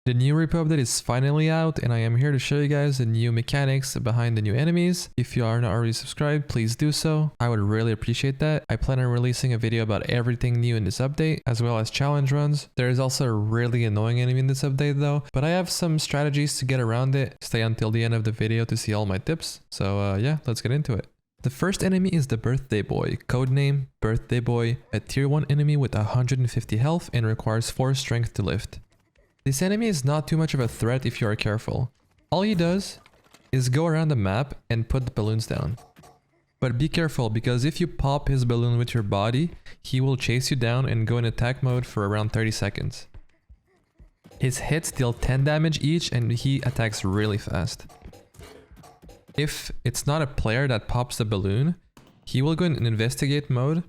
The new repo update is finally out, and I am here to show you guys the new mechanics behind the new enemies. If you are not already subscribed, please do so. I would really appreciate that. I plan on releasing a video about everything new in this update, as well as challenge runs. There is also a really annoying enemy in this update though, but I have some strategies to get around it. Stay until the end of the video to see all my tips. So yeah, let's get into it. The first enemy is the Birthday Boy, codename Birthday Boy, a tier 1 enemy with 150 health and requires 4 strength to lift. This enemy is not too much of a threat if you are careful. All he does is go around the map and put the balloons down. But be careful, because if you pop his balloon with your body, he will chase you down and go in attack mode for around 30 seconds. His hits deal 10 damage each and he attacks really fast. If it's not a player that pops the balloon, he will go in investigate mode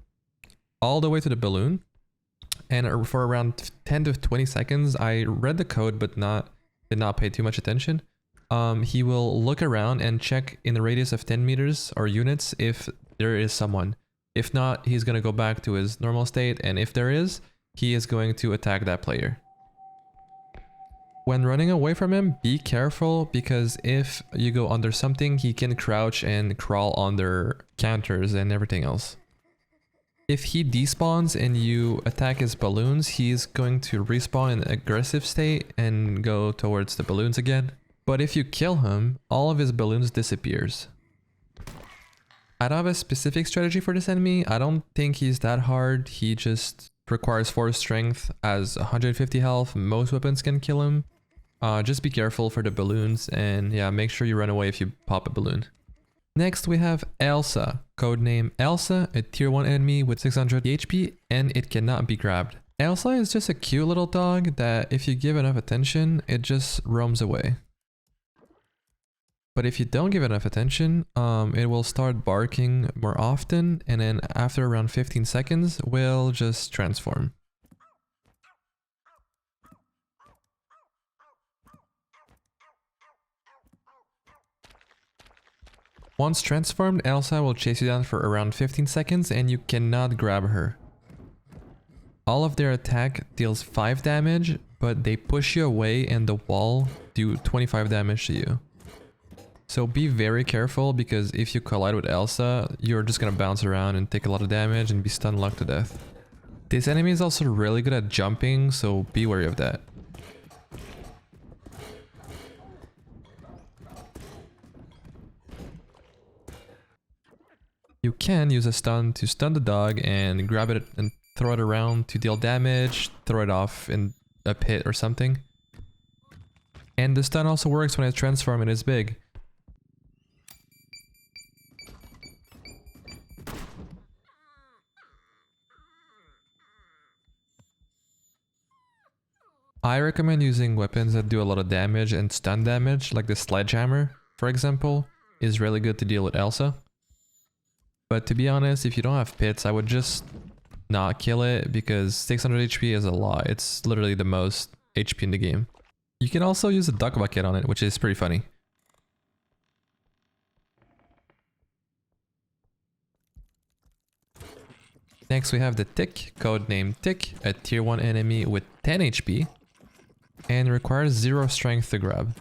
all the way to the balloon. And for around 10 to 20 seconds, I read the code but did not pay too much attention. He will look around and check in the radius of 10 meters or units if there is someone. If not, he's going to go back to his normal state, and if there is, he is going to attack that player. When running away from him, be careful, because if you go under something, he can crouch and crawl under counters and everything else. If he despawns and you attack his balloons, he's going to respawn in an aggressive state and go towards the balloons again. But if you kill him, all of his balloons disappears. I don't have a specific strategy for this enemy. I don't think he's that hard. He just requires 4 strength, has 150 health. Most weapons can kill him. Just be careful for the balloons, and yeah, make sure you run away if you pop a balloon. Next we have Elsa, codename Elsa, a tier 1 enemy with 600 HP, and it cannot be grabbed. Elsa is just a cute little dog that if you give enough attention, it just roams away. But if you don't give enough attention, it will start barking more often, and then after around 15 seconds, will just transform. Once transformed, Elsa will chase you down for around 15 seconds and you cannot grab her. All of their attack deals 5 damage, but they push you away and the wall do 25 damage to you. So be very careful, because if you collide with Elsa, you're just gonna bounce around and take a lot of damage and be stun locked to death. This enemy is also really good at jumping, so be wary of that. You can use a stun to stun the dog and grab it and throw it around to deal damage, throw it off in a pit or something. And the stun also works when it's transformed and is big. I recommend using weapons that do a lot of damage and stun damage, like the sledgehammer, for example, is really good to deal with Elsa. But to be honest, if you don't have pits, I would just not kill it, because 600 HP is a lot. It's literally the most HP in the game. You can also use a duck bucket on it, which is pretty funny. Next we have the Tick, codename Tick, a tier 1 enemy with 10 HP and requires 0 strength to grab.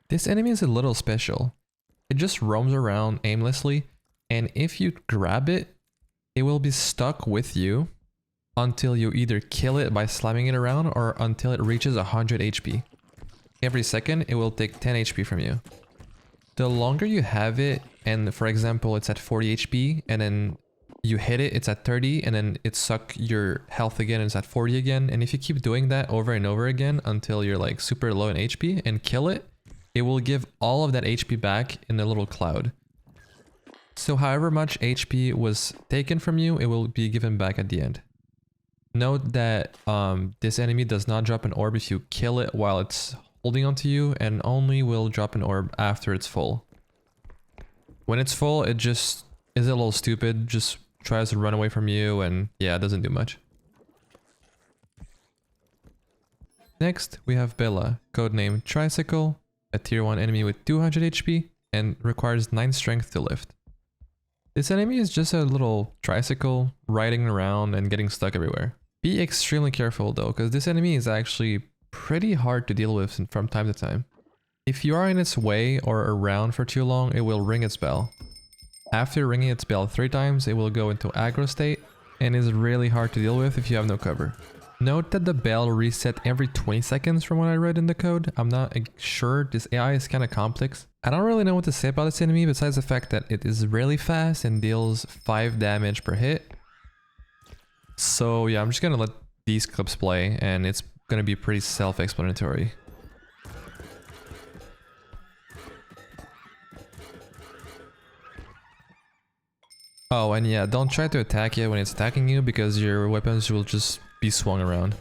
This enemy is a little special. It just roams around aimlessly, and if you grab it, it will be stuck with you until you either kill it by slamming it around or until it reaches 100 HP. Every second, it will take 10 HP from you. The longer you have it, and for example, it's at 40 HP, and then you hit it, it's at 30, and then it sucks your health again, and it's at 40 again. And if you keep doing that over and over again until you're like super low in HP and kill it, it will give all of that HP back in a little cloud. So however much HP was taken from you, it will be given back at the end. Note that this enemy does not drop an orb if you kill it while it's holding onto you, and only will drop an orb after it's full. When it's full, it just is a little stupid, just tries to run away from you, and yeah, it doesn't do much. Next, we have Bella, codename Tricycle, a tier 1 enemy with 200 HP and requires 9 strength to lift. This enemy is just a little tricycle riding around and getting stuck everywhere. Be extremely careful though, because this enemy is actually pretty hard to deal with from time to time. If you are in its way or around for too long, it will ring its bell. After ringing its bell 3 times, it will go into aggro state and is really hard to deal with if you have no cover. Note that the bell reset every 20 seconds from what I read in the code. I'm not sure, this AI is kind of complex. I don't really know what to say about this enemy besides the fact that it is really fast and deals 5 damage per hit. So yeah, I'm just gonna let these clips play and it's gonna be pretty self-explanatory. Oh, and yeah, don't try to attack it when it's attacking you because your weapons will just be swung around.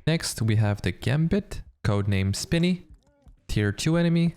Next, we have the Gambit, codename Spinny, tier 2 enemy,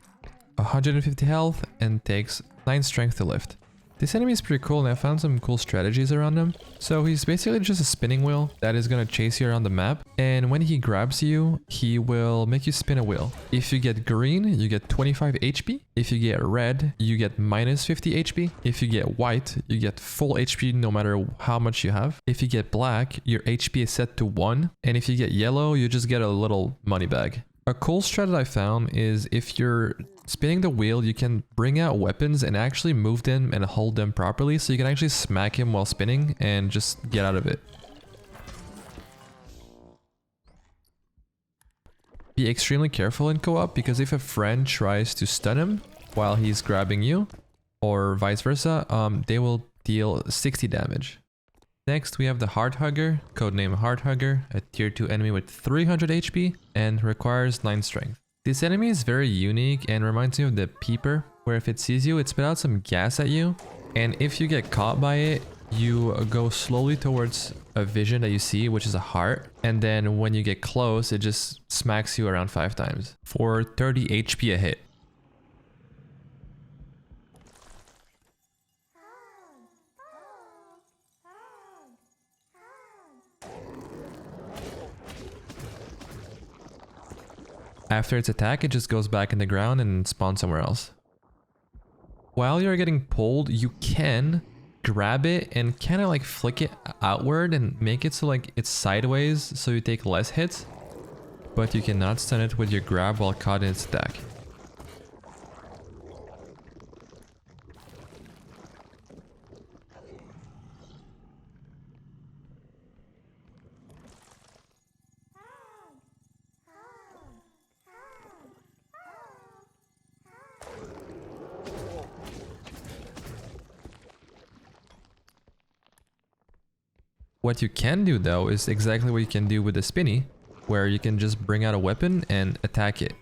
150 health, and takes 9 strength to lift. This enemy is pretty cool and I found some cool strategies around him. So he's basically just a spinning wheel that is gonna chase you around the map, and when he grabs you, he will make you spin a wheel. If you get green, you get 25 HP. If you get red, you get minus 50 HP. If you get white, you get full HP no matter how much you have. If you get black, your HP is set to 1. And if you get yellow, you just get a little money bag. A cool strat that I found is if you're spinning the wheel, you can bring out weapons and actually move them and hold them properly, so you can actually smack him while spinning and just get out of it. Be extremely careful in co-op because if a friend tries to stun him while he's grabbing you, or vice versa, they will deal 60 damage. Next, we have the Heart Hugger, codename Heart Hugger, a tier 2 enemy with 300 HP and requires 9 strength. This enemy is very unique and reminds me of the Peeper, where if it sees you, it spits out some gas at you, and if you get caught by it, you go slowly towards a vision that you see, which is a heart, and then when you get close, it just smacks you around 5 times for 30 HP a hit. After its attack, it just goes back in the ground and spawns somewhere else. While you're getting pulled, you can grab it and kind of like flick it outward and make it so like it's sideways so you take less hits, but you cannot stun it with your grab while caught in its attack. What you can do though is exactly what you can do with the Spinny, where you can just bring out a weapon and attack it.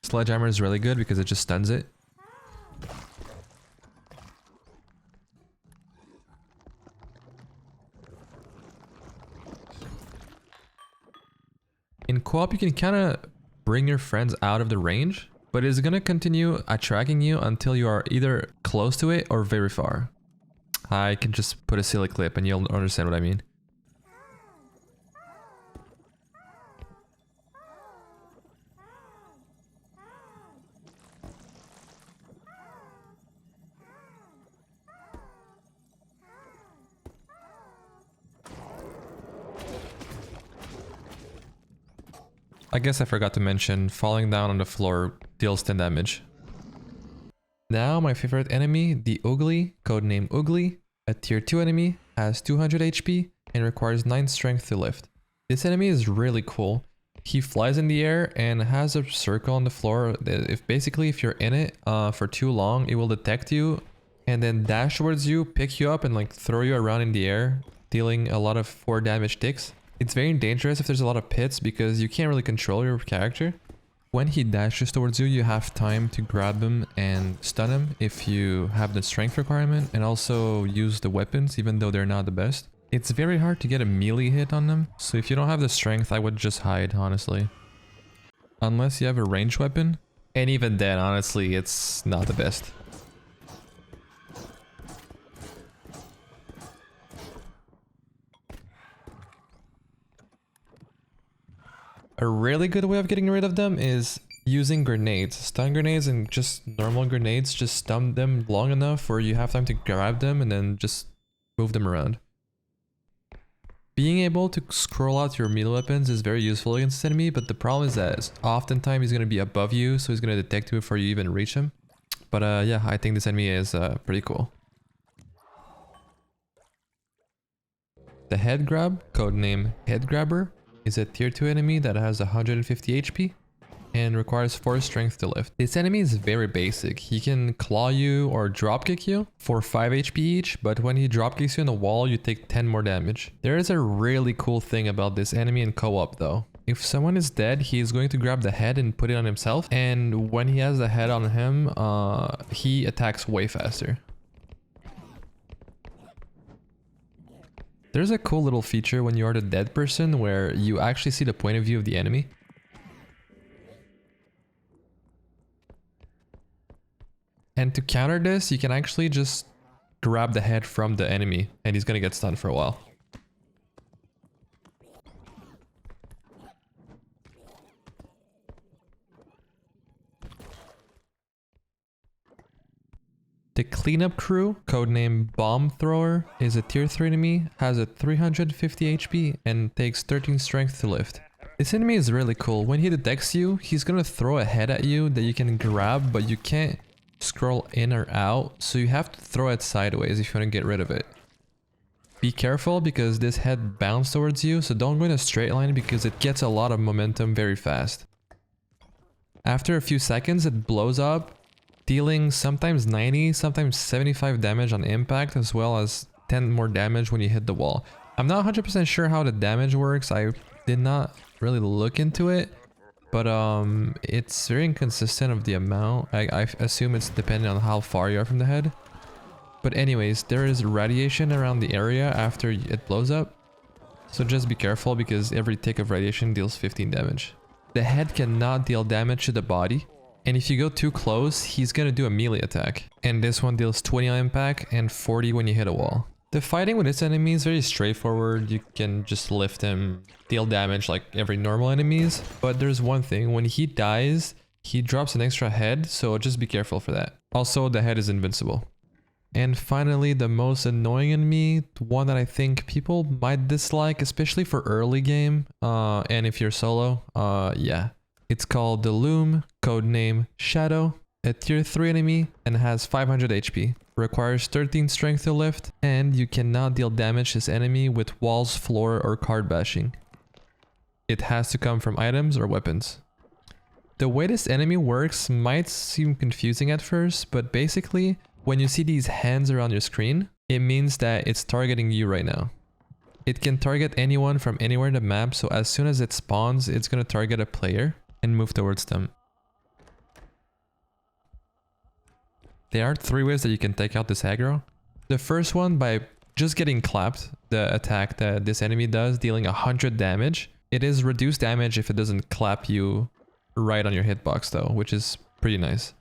Sledgehammer is really good because it just stuns it. In co-op, you can kind of bring your friends out of the range, but it's gonna continue attracting you until you are either close to it or very far. I can just put a silly clip and you'll understand what I mean. I guess I forgot to mention, falling down on the floor deals 10 damage. Now my favorite enemy, the Oogly, codename Oogly, a tier 2 enemy, has 200 HP and requires 9 strength to lift. This enemy is really cool. He flies in the air and has a circle on the floor. If you're in it for too long, it will detect you and then dash towards you, pick you up and like throw you around in the air, dealing a lot of 4 damage ticks. It's very dangerous if there's a lot of pits because you can't really control your character. When he dashes towards you, you have time to grab him and stun him if you have the strength requirement, and also use the weapons even though they're not the best. It's very hard to get a melee hit on them, so if you don't have the strength, I would just hide, honestly. Unless you have a ranged weapon. And even then, honestly, it's not the best. A really good way of getting rid of them is using grenades. Stun grenades and just normal grenades, just stun them long enough where you have time to grab them and then just move them around. Being able to scroll out your melee weapons is very useful against this enemy, but the problem is that oftentimes he's going to be above you, so he's going to detect you before you even reach him. But yeah, I think this enemy is pretty cool. The HeadGrab, codename HeadGrabber, is a tier 2 enemy that has 150 HP and requires 4 strength to lift. This enemy is very basic. He can claw you or dropkick you for 5 HP each, but when he dropkicks you in the wall, you take 10 more damage. There is a really cool thing about this enemy in co-op though. If someone is dead, he is going to grab the head and put it on himself, and when he has the head on him, he attacks way faster. There's a cool little feature when you are the dead person where you actually see the point of view of the enemy. And to counter this, you can actually just grab the head from the enemy and he's gonna get stunned for a while. The cleanup crew, codename Bomb Thrower, is a tier 3 enemy, has a 350 HP and takes 13 strength to lift. This enemy is really cool. When he detects you, he's gonna throw a head at you that you can grab, but you can't scroll in or out, so you have to throw it sideways if you want to get rid of it. Be careful because this head bounces towards you, so don't go in a straight line because it gets a lot of momentum very fast. After a few seconds, it blows up, dealing sometimes 90, sometimes 75 damage on impact, as well as 10 more damage when you hit the wall. I'm not 100% sure how the damage works. I did not really look into it, but it's very inconsistent of the amount. I assume it's dependent on how far you are from the head. But anyways, there is radiation around the area after it blows up, so just be careful because every tick of radiation deals 15 damage. The head cannot deal damage to the body, and if you go too close, he's gonna do a melee attack. And this one deals 20 on impact and 40 when you hit a wall. The fighting with this enemy is very straightforward. You can just lift him, deal damage like every normal enemies. But there's one thing, when he dies, he drops an extra head, so just be careful for that. Also, the head is invincible. And finally, the most annoying enemy, one that I think people might dislike, especially for early game, and if you're solo, yeah. It's called the Loom, codename Shadow, a tier 3 enemy and has 500 HP. Requires 13 strength to lift, and you cannot deal damage to this enemy with walls, floor, or card bashing. It has to come from items or weapons. The way this enemy works might seem confusing at first, but basically, when you see these hands around your screen, it means that it's targeting you right now. It can target anyone from anywhere in the map, so as soon as it spawns, it's gonna target a player and move towards them. There are 3 ways that you can take out this aggro. The first one by just getting clapped, the attack that this enemy does, dealing 100 damage. It is reduced damage if it doesn't clap you right on your hitbox though, which is pretty nice.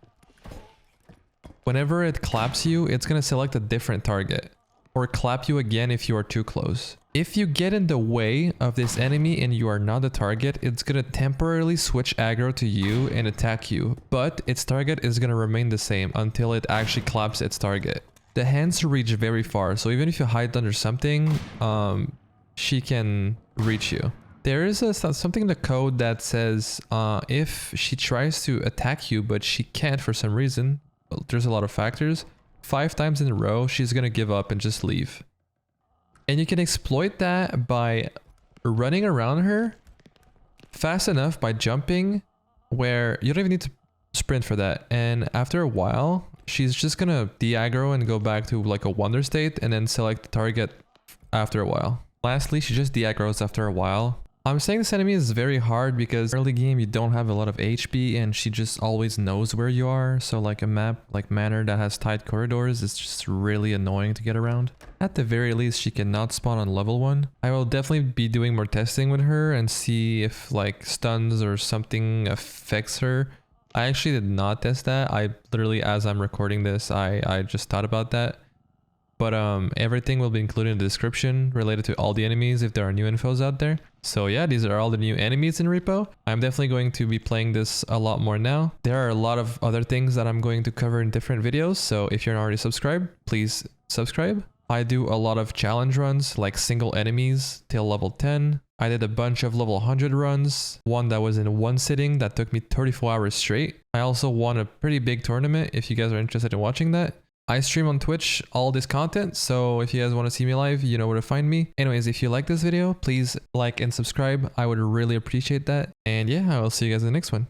Whenever it claps you, it's gonna select a different target, or clap you again if you are too close. If you get in the way of this enemy and you are not the target, it's gonna temporarily switch aggro to you and attack you, but its target is gonna remain the same until it actually claps its target. The hands reach very far, so even if you hide under something, she can reach you. There is something in the code that says if she tries to attack you but she can't for some reason, there's a lot of factors, 5 times in a row she's gonna give up and just leave. And you can exploit that by running around her fast enough by jumping where you don't even need to sprint for that. And after a while, she's just gonna de-aggro and go back to like a wonder state and then select the target after a while. Lastly, she just de-aggros after a while. I'm saying this enemy is very hard because early game you don't have a lot of HP and she just always knows where you are. So like a map like Manor that has tight corridors is just really annoying to get around. At the very least, she cannot spawn on level 1. I will definitely be doing more testing with her and see if like stuns or something affects her. I actually did not test that. I literally, as I'm recording this, I just thought about that. But everything will be included in the description related to all the enemies if there are new infos out there. So yeah, these are all the new enemies in Repo. I'm definitely going to be playing this a lot more now. There are a lot of other things that I'm going to cover in different videos. So if you're not already subscribed, please subscribe. I do a lot of challenge runs like single enemies till level 10. I did a bunch of level 100 runs. One that was in one sitting that took me 34 hours straight. I also won a pretty big tournament if you guys are interested in watching that. I stream on Twitch all this content, so if you guys want to see me live, you know where to find me. Anyways, if you like this video, please like and subscribe. I would really appreciate that. And yeah, I will see you guys in the next one.